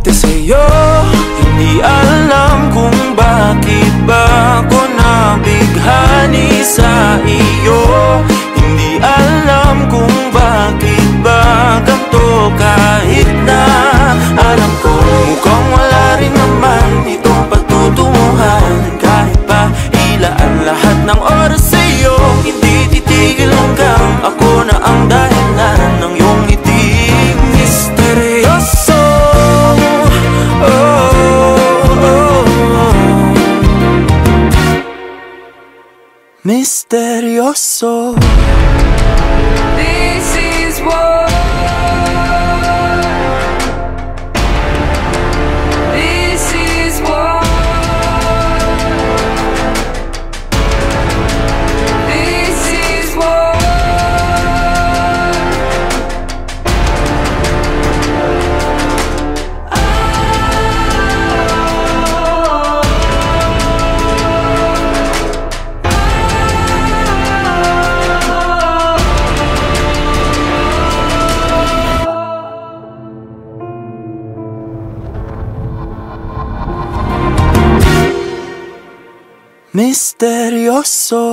parte sa'yo. Hindi alam kung bakit ba ako nabighani sa iyo. Hindi alam kung bakit ba ganito, kahit na alam ko mukhang wala rin naman itong patutunguhan. Kahit pa ilaan lahat ng oras sa'yo, hindi titigil hanggang ako na ang dahilan ng iyong ngiti. Misteryoso, oh, oh, oh. Misteryoso. This is war. This is war. This is war. Misteryoso.